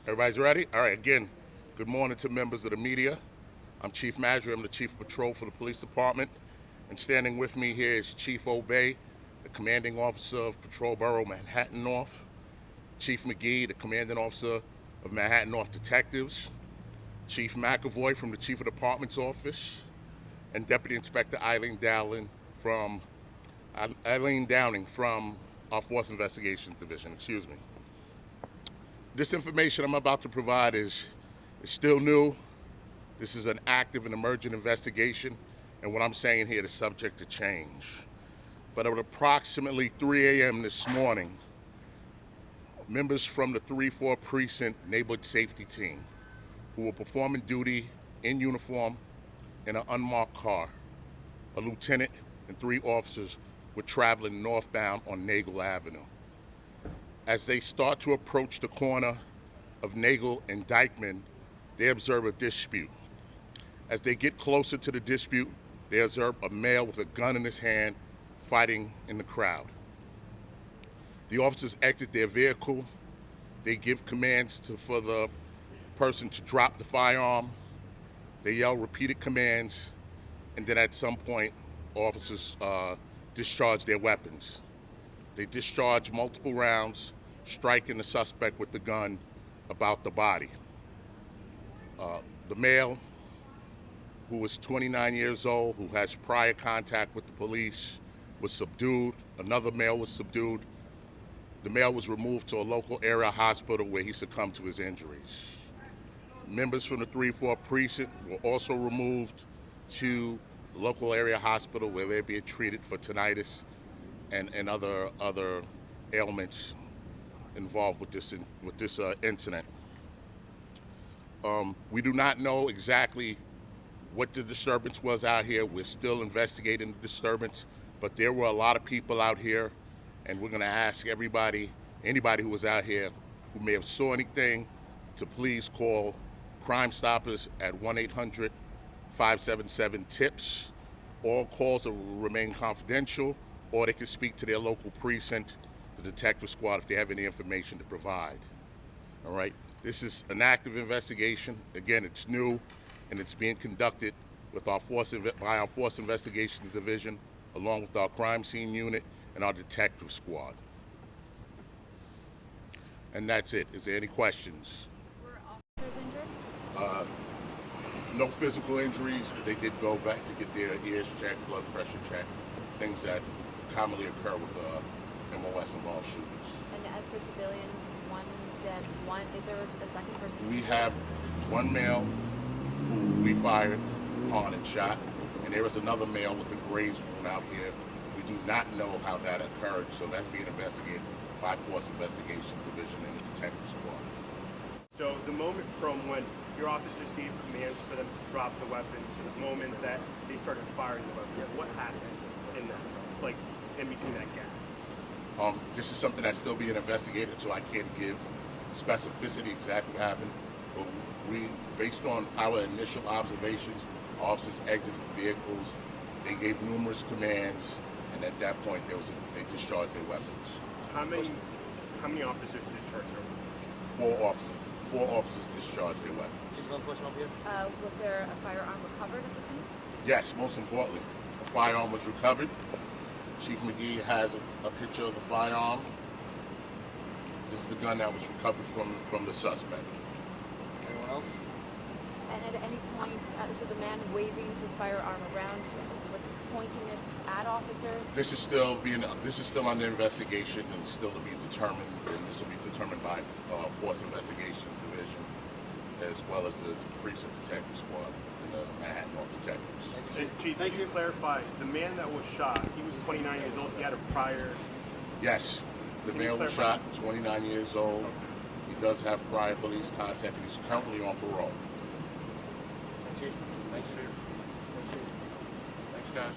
Everybody's ready? All right, again, good morning to members of the media. I'm Chief Madry. I'm the Chief of Patrol for the Police Department. And standing with me here is Chief Obey, the Commanding Officer of Patrol Borough Manhattan North. Chief McGee, the Commanding Officer of Manhattan North Detectives. Chief McAvoy from the Chief of Department's office. And Deputy Inspector Eileen Downing from our Force Investigations Division, excuse me. This information I'm about to provide is still new. This is an active and emergent investigation, and what I'm saying here is subject to change. But at approximately 3 a.m. this morning, members from the 3-4 Precinct Neighborhood Safety Team, who were performing duty in uniform in an unmarked car, a lieutenant and 3 officers were traveling northbound on Nagel Avenue. As they start to approach the corner of Nagel and Dyckman, they observe a dispute. As they get closer to the dispute, they observe a male with a gun in his hand fighting in the crowd. The officers exit their vehicle. They give commands for the person to drop the firearm. They yell repeated commands, and then at some point, officers discharge their weapons. They discharge multiple rounds, striking the suspect with the gun about the body. The male, who was 29 years old, who has prior contact with the police, was subdued. Another male was subdued. The male was removed to a local area hospital where he succumbed to his injuries. Members from the 3-4 Precinct were also removed to the local area hospital where they're being treated for tinnitus and other ailments involved with this incident. We do not know exactly what the disturbance was out here. We're still investigating the disturbance, but there were a lot of people out here, and we're going to ask anybody who was out here who may have saw anything to please call Crime Stoppers at 1-800-577-TIPS. All calls will remain confidential, or they can speak to their local precinct, the detective squad, if they have any information to provide. All right? This is an active investigation. Again, it's new, and it's being conducted with by our Force Investigations Division, along with our crime scene unit and our detective squad. And that's it. Is there any questions? Were officers injured? No physical injuries. They did go back to get their ears checked, blood pressure checked, things that commonly occur with MOS-involved shootings. And as for civilians, one dead, is there a second person? We have one male who we fired upon and shot, and there is another male with a graze wound out here. We do not know how that occurred, so that's being investigated by Force Investigations Division and the detective squad. So the moment from when your officers gave commands for them to drop the weapons to the moment that they started firing the weapons, what happened in that, like in between that gap? This is something that's still being investigated, so I can't give specificity exactly what happened. But based on our initial observations, officers exited vehicles. They gave numerous commands, and at that point, they discharged their weapons. How many officers discharged their weapons? 4 officers. 4 officers discharged their weapons. Was there a firearm recovered at the scene? Yes, most importantly, a firearm was recovered. Chief McGee has a picture of the firearm. This is the gun that was recovered from the suspect. Anyone else? And at any point, so the man waving his firearm around, was he pointing it at officers? This is still under investigation and still to be determined. And this will be determined by Force Investigations Division, as well as the Precinct Detective Squad and the Manhattan North Detectives. Chief, can you clarify, the man that was shot, he was 29 years old, he had a prior... Yes, the man was shot, 29 years old. He does have prior police contact, and he's currently on parole. Thanks, Chief. Thanks, Chief. Thanks, guys.